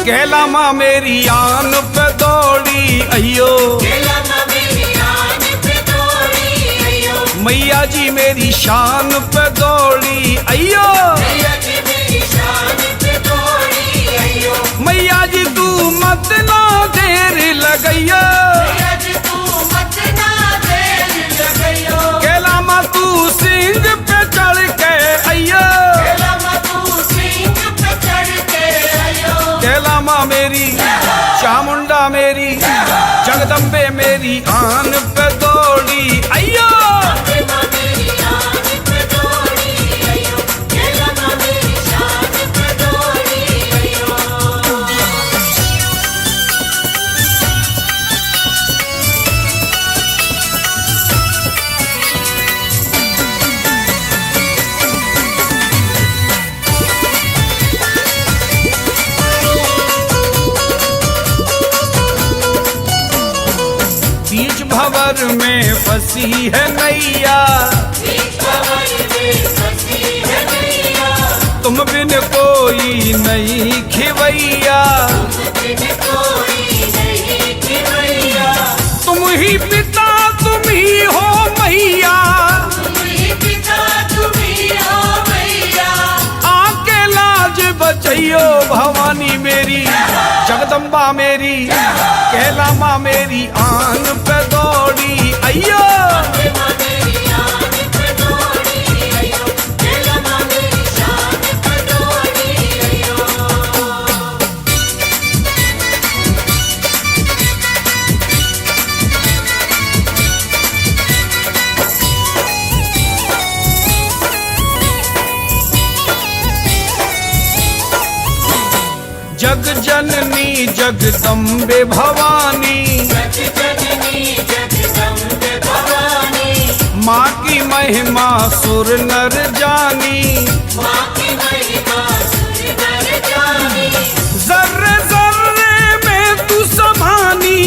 कहला माँ मेरी आन पे दौड़ी अयो, मैया जी मेरी शान पे दौड़ी अयो, मैया जी तू मत ना देर लगैयो, कहला माँ तू सिंह पे चढ़ के अयो, कहला माँ मेरी चामुंडा मेरी जगदम्बे मेरी आन पे दौड़ी अयो। भंवर में फंसी है नैया, तुम बिन कोई नहीं खिवैया, तुम ही पिता तुम ही हो मैया, आके लाज बचैयो भवानी मेरी जगदम्बा मेरी, कहला माँ मेरी आन पे दौड़ी अयो। जग जननी जगदम्बे भवानी, माँ की महिमा सुर नर जानी, जर्रे जर्रे में तू समानी,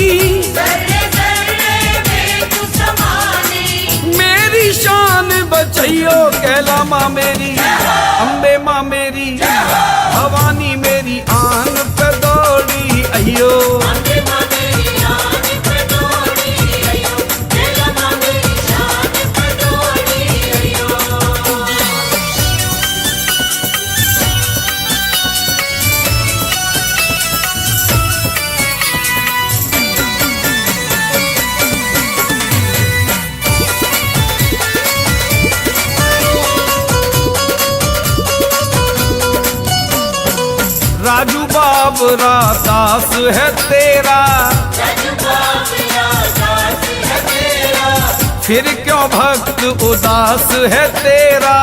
मेरी शान बचैयो, कहला माँ मेरी अम्बे माँ मेरी भवानी मेरी आन पे दौड़ी अयो। राजू बाबरा दास है तेरा, फिर क्यों भक्त उदास है तेरा,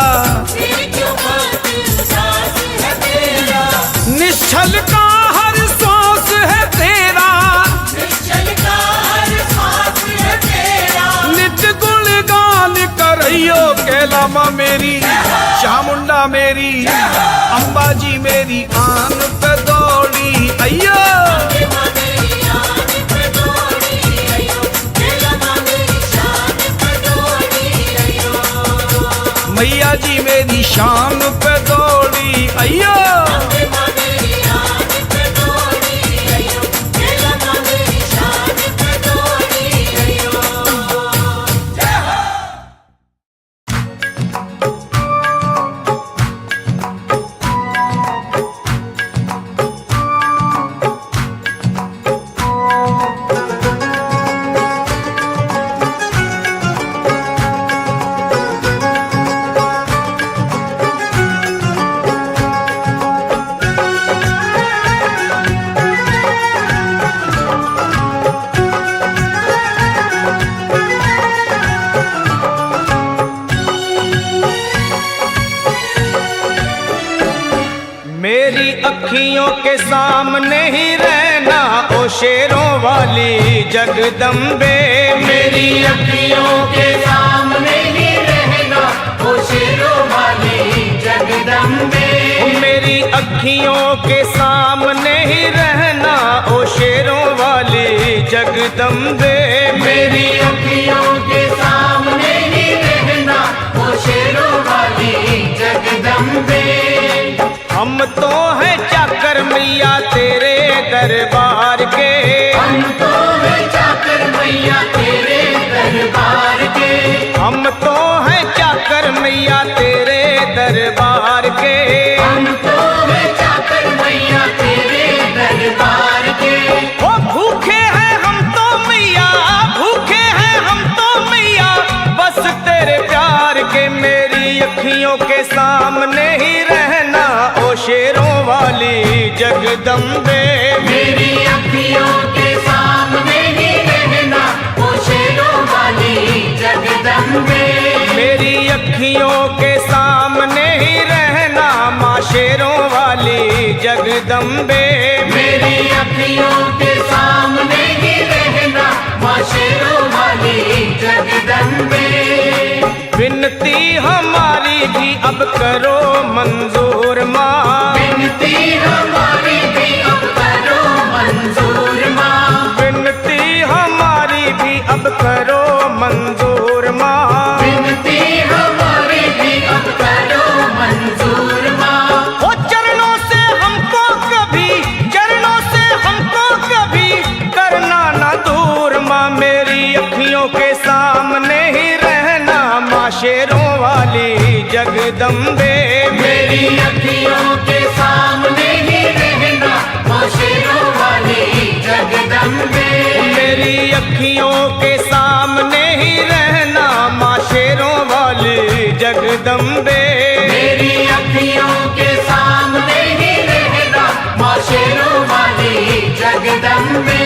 निश्चल का हर श्वास है तेरा, नित्य गुणगान करैयो, कहला माँ मेरी चामुंडा मेरी अम्बा जी मेरी आन पे दौड़ी अयो। मैया जी मेरी शान पे दौड़ी अयो। मेरी अखियों के सामने ही रहना ओ शेरों वाली जगदम्बे, मेरी अखियों के सामने ही रहना ओ शेरों वाली जगदम्बे, मेरी अखियों के सामने ही रहना ओ शेरों वाली जगदम्बे, मेरी अखियों के सामने ही रहना ओ शेरों वाली जगदम्बे। हम तो हैं चाकर मैया तेरे दरबार के। हम तो है चाकर मैया तेरे दरबार के। हम तो हैं चाकर मैया तेरे दरबार के। हम तो है चाकर मैया तेरे दरबार के। ओ भूखे हैं हम तो मैया, भूखे हैं हम तो मैया, बस तेरे प्यार के। मेरी अखियों के सामने ही रहना ओ शेरों वाली जगदम्बे। मेरी अखियों के सामने ही रहना ओ शेरों वाली जगदम्बे। मेरी अखियों के सामने ही रहना माँ शेरों वाली जगदम्बे। मेरी अखियों के सामने ही रहना माँ शेरों वाली जगदम्बे। विनती हमारी भी अब करो मंजूर माँ। विनती हमारी भी अब करो मंजूर माँ। विनती हमारी भी अब करो मंजूर माँ। विनती हमारी भी अब करो मंजूर माँ। ओ चरणों से हमको कभी, चरणों से हमको कभी करना ना दूर माँ। मेरी अखियों के सामने ही रहना माँ शेरों वाली जगदम्बे। मेरी अखियों के सामने ही रहना माँ शेरों वाली जगदम्बे। मेरी अखियों के सामने ही रहना माँ शेरों वाली जगदम्बे। मेरी अखियों के सामने ही रहना माँ शेरों वाली जगदम्बे।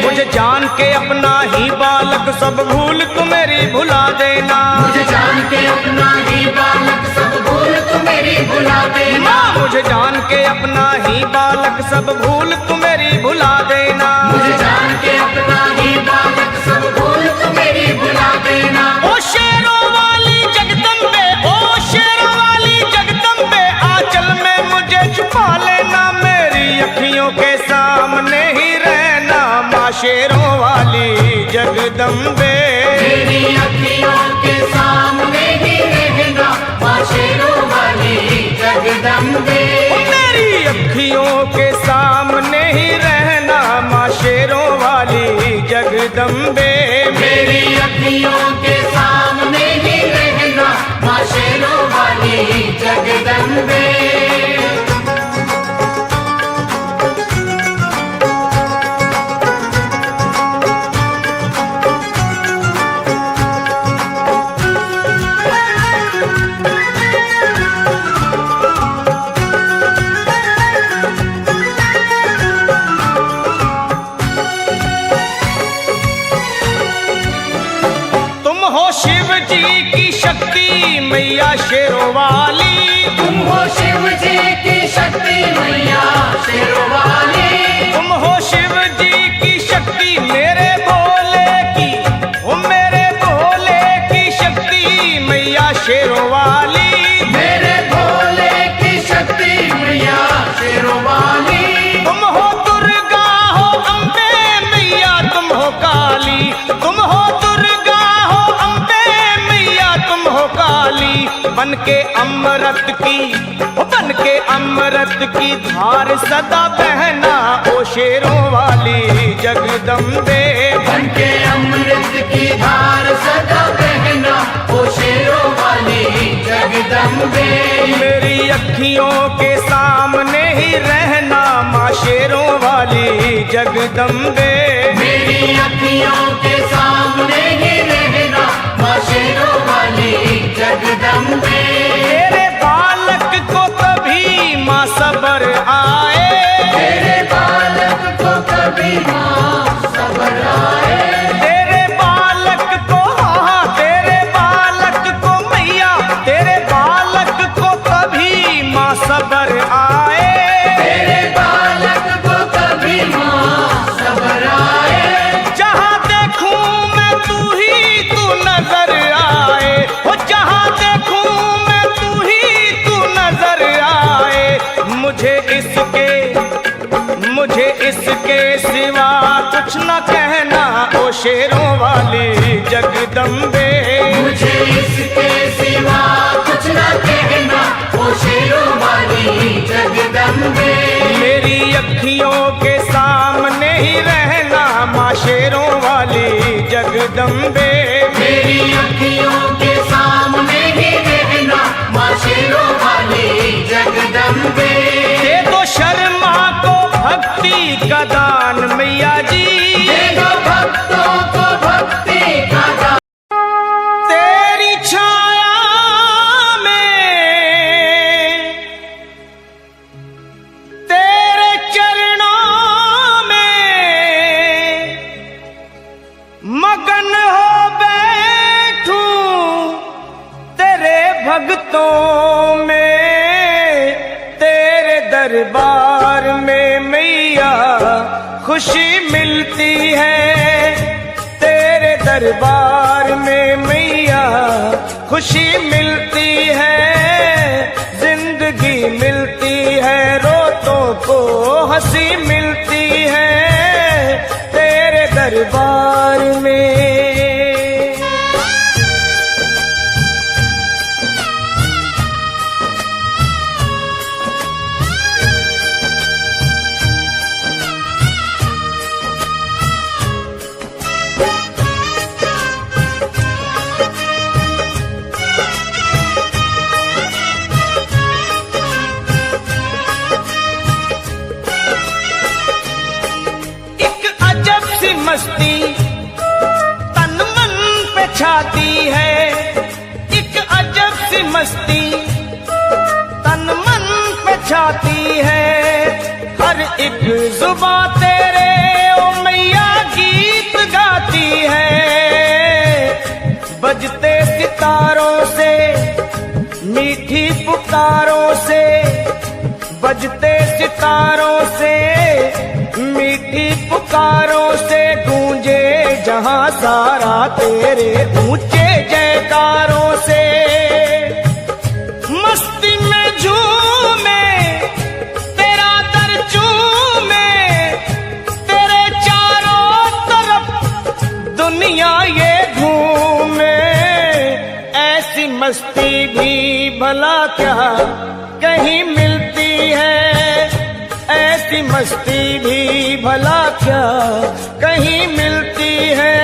मुझे जान के अपना ही बालक सब भूल तू मेरी भुला देना। मुझे जान के अपना ही बालक सब भूल तू मेरी भुला देना। मुझे जान के अपना ही बालक सब भूल तू मेरी भुला देना। मुझे जान के अपना ही बालक सब भूल तू मेरी भुला देना। ओ शेरों वाली जगदम्बे, ओ शेरों वाली जगदम्बे, आंचल में मुझे छुपा लेना। मेरी अखियों के सामने ही रहना माँ शेरों वाली जगदम्बे। मेरी अखियों के सामने ही रहना माँ शेरों वाली जगदम्बे। मेरी अखियों के सामने ही रहना माँ शेरों वाली जगदम्बे। मेरी अखियों के सामने ही रहना माँ शेरों वाली जगदम्बे। शिव जी की शक्ति मैया शेरों वाली। तुम हो शिव जी की शक्ति मैया शेरों वाली। तुम हो शिव जी की शक्ति मेरे भोले की, ओ मेरे भोले की शक्ति मैया शेरों वाली। मेरे भोले की शक्ति मैया शेरों वाली। तुम हो दुर्गा हो अम्बे मैया, तुम हो काली। तुम हो दुर्गा हो अम्बे मैया, तुम हो काली। बन के अमृत की, बन के अमृत की धार सदा बहना ओ शेरों वाली जगदम्बे। बन के अमृत की धार सदा बहना ओ शेरों वाली जगदम्बे। मेरी अखियों के सामने ही रहना माँ शेरों वाली जगदम्बे। मेरी अखियों के सामने ही रहना माँ शेरों वाली जगदम्बे। तेरे बालक को कभी माँ सबर आए। तेरे बालक को कभी माँ सबर आए। तेरे बालक को, हाँ तेरे बालक को मैया, तेरे बालक को कभी माँ सबर आए। तेरे बालक को कभी माँ सबर आए। जहाँ देखूं मैं तू ही तू नजर आए। हो जहाँ देखूं मैं तू ही तू नजर आए। मुझे इसके सिवा कुछ न कहना ओ शेरों वाली जगदम्बे। मुझे इसके सिवा कुछ न कहना ओ शेरों वाली जगदम्बे। मेरी अखियों के साथ का दान मैया जी, दे दो भक्तों को भक्ति का दान। तेरी छाया में, तेरे चरणों में मगन हो बैठूं, तेरे भक्तों में, तेरे दरबार में मैया खुशी मिलती है, तेरे दरबार में मैया खुशी मिलती है, जिंदगी मिलती है, रोतों को हंसी मिलती है, तेरे दरबार में। मस्ती तन मन पे छाती है, एक अजब सी मस्ती तन मन पे छाती है, हर एक जुबान तेरे ओ मैया गीत गाती है, बजते सितारों से मीठी पुकारों से, बजते सितारों से मीठी पुकारों से, गूंजे जहां सारा तेरे ऊंचे जयकारों से, मस्ती में झूमे तेरा दर चूमे, तेरे चारों तरफ दुनिया ये घूमे, ऐसी मस्ती भी भला क्या कहीं मिलती है, ऐसी मस्ती भी भला क्या कहीं मिलती है,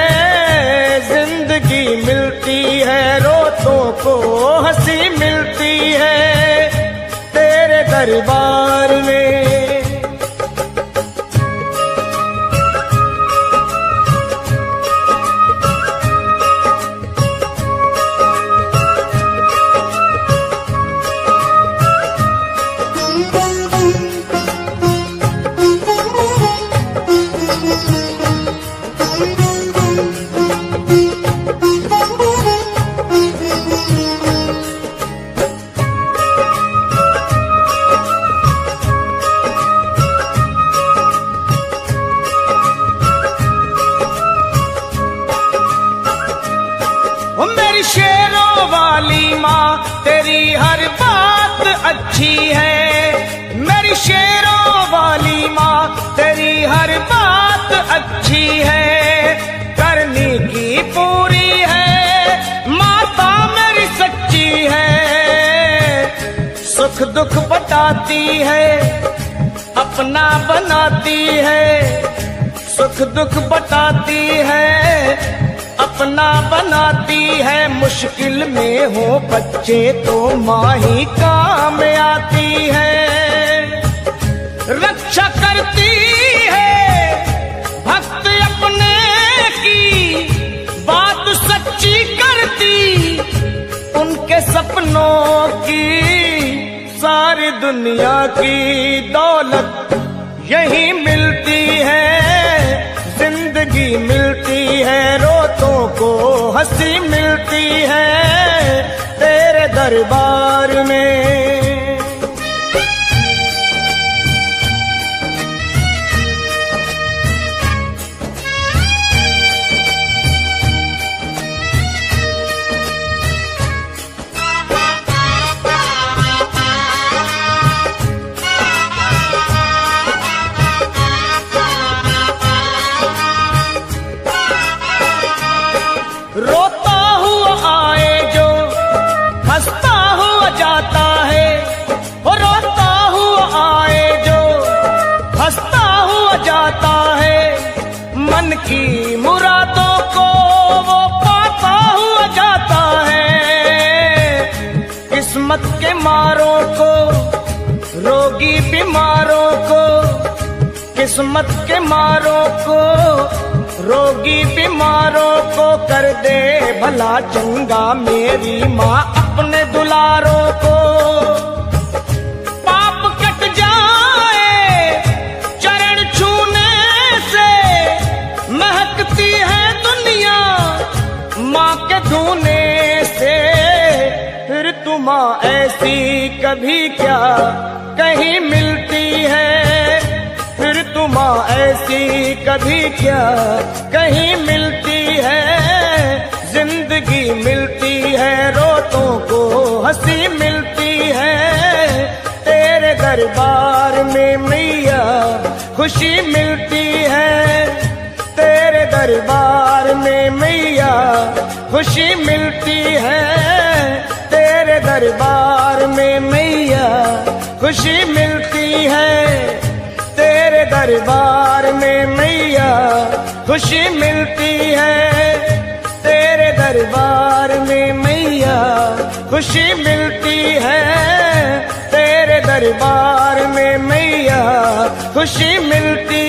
जिंदगी मिलती है, रोतों को हंसी मिलती है, तेरे दरबार में। शेरों वाली माँ तेरी हर बात अच्छी है, मेरी शेरों वाली माँ तेरी हर बात अच्छी है, करनी की पूरी है, माता मेरी सच्ची है, सुख दुख बताती है, अपना बनाती है, सुख दुख बताती है, अपना बनाती है, मुश्किल में हो बच्चे तो माँ ही काम आती है, रक्षा करती है भक्त अपने की, बात सच्ची करती उनके सपनों की, सारी दुनिया की दौलत यही मिलती है, जिंदगी मिलती है, रोतों को हंसी मिलती है, तेरे दरबार में। रोता हुआ आए जो हंसता हुआ जाता है, वो रोता हुआ आए जो हंसता हुआ जाता है, मन की मुरादों को वो पाता हुआ जाता है, किस्मत के मारों को रोगी बीमारों को किस्मत के मारों को, रोगी बीमारों को कर दे भला चंगा मेरी माँ अपने दुलारों को। पाप कट जाए चरण छूने से, महकती है दुनिया माँ के धोने से। फिर तू माँ ऐसी कभी क्या कहीं मिलती है, फिर तू माँ ऐसी कभी क्या कहीं मिलती है। जिंदगी मिलती है रोतों को हंसी मिलती है, तेरे दरबार में मैया खुशी मिलती है। तेरे दरबार में मैया खुशी मिलती है, तेरे दरबार में मैया खुशी मिलती है। तेरे दरबार में मैया खुशी मिलती है, तेरे दरबार में मैया खुशी मिलती है। तेरे दरबार में मैया खुशी मिलती